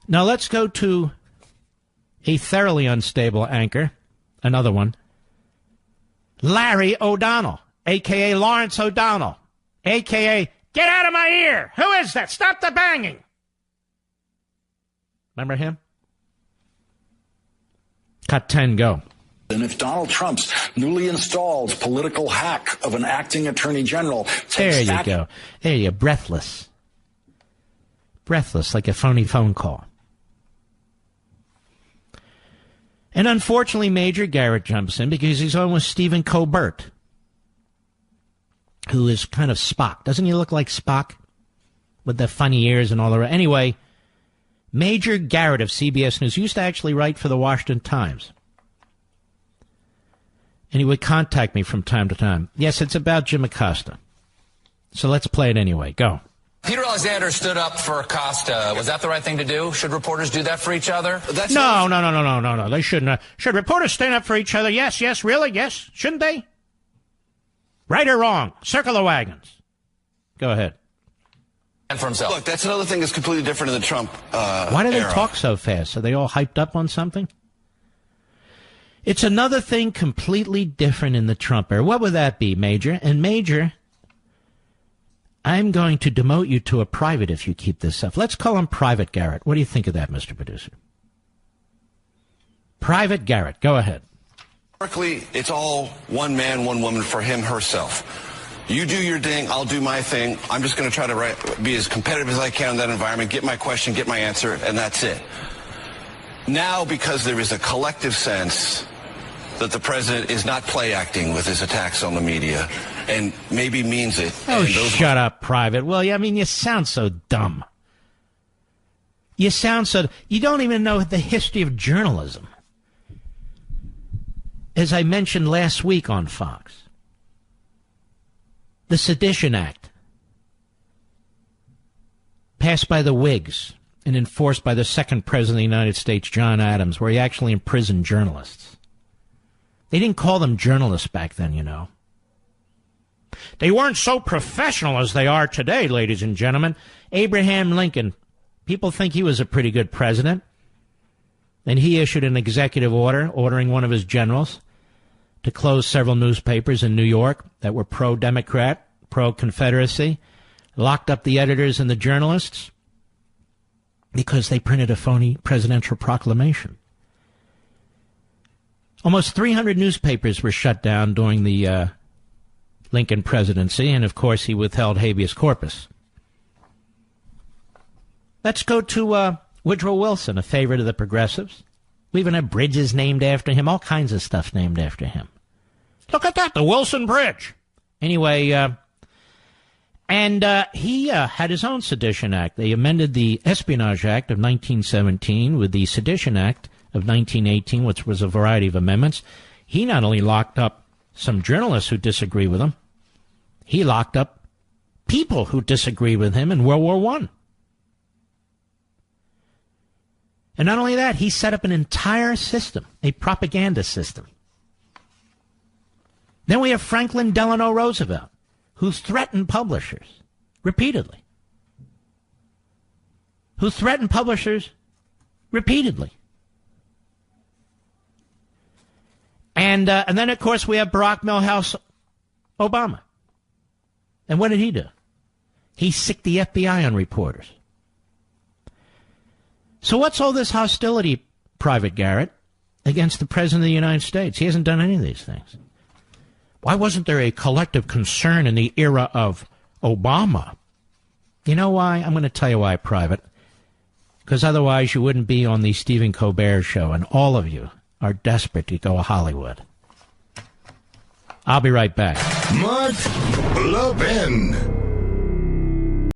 Now let's go to a thoroughly unstable anchor, another one, Larry O'Donnell, a.k.a. Lawrence O'Donnell, a.k.a. Get out of my ear! Who is that? Stop the banging! Remember him? Cut 10, go. And if Donald Trump's newly installed political hack of an acting attorney general takes There you go. There you go. Breathless. Breathless, like a phony phone call. And unfortunately, Major Garrett jumps in because he's on with Stephen Colbert, who is kind of Spock. Doesn't he look like Spock? With the funny ears and all the rest. Anyway, Major Garrett of CBS News used to actually write for the Washington Times. And he would contact me from time to time. Yes, it's about Jim Acosta. So let's play it anyway. Go. Peter Alexander stood up for Acosta. Was that the right thing to do? Should reporters do that for each other? No. They shouldn't. Should reporters stand up for each other? Yes, really? Yes. Shouldn't they? Right or wrong? Circle the wagons. Go ahead. And for himself. Look, that's another thing that's completely different in the Trump Why do they talk so fast? Are they all hyped up on something? It's another thing completely different in the Trump era. What would that be, Major? And Major, I'm going to demote you to a private if you keep this up. Let's call him Private Garrett. What do you think of that, Mr. Producer? Private Garrett, go ahead. Historically, it's all one man, one woman for him, herself. You do your thing, I'll do my thing. I'm just going to try to be as competitive as I can in that environment, get my question, get my answer, and that's it. Now, because there is a collective sense that the president is not play acting with his attacks on the media and maybe means it. Oh, shut up, Private. Well, yeah, I mean, you sound so dumb. You don't even know the history of journalism. As I mentioned last week on Fox, the Sedition Act, passed by the Whigs and enforced by the second president of the United States, John Adams, where he actually imprisoned journalists. They didn't call them journalists back then, you know. They weren't so professional as they are today, ladies and gentlemen. Abraham Lincoln, people think he was a pretty good president. And he issued an executive order ordering one of his generals to close several newspapers in New York that were pro-Democrat, pro-Confederacy, locked up the editors and the journalists because they printed a phony presidential proclamation. Almost 300 newspapers were shut down during the Lincoln presidency, and of course he withheld habeas corpus. Let's go to Woodrow Wilson, a favorite of the progressives. We even have bridges named after him, all kinds of stuff named after him. Look at that, the Wilson Bridge. Anyway, he had his own Sedition Act. They amended the Espionage Act of 1917 with the Sedition Act of 1918, which was a variety of amendments. He not only locked up some journalists who disagree with him, he locked up people who disagree with him in World War I. And not only that, he set up an entire system, a propaganda system. Then we have Franklin Delano Roosevelt, who threatened publishers repeatedly. And then, of course, we have Barack Milhouse Obama. And what did he do? He sicked the FBI on reporters. So what's all this hostility, Private Garrett, against the President of the United States? He hasn't done any of these things. Why wasn't there a collective concern in the era of Obama? You know why? I'm going to tell you why, Private. Because otherwise you wouldn't be on the Stephen Colbert show, and all of you are desperate to go to Hollywood. I'll be right back. Mark Levin.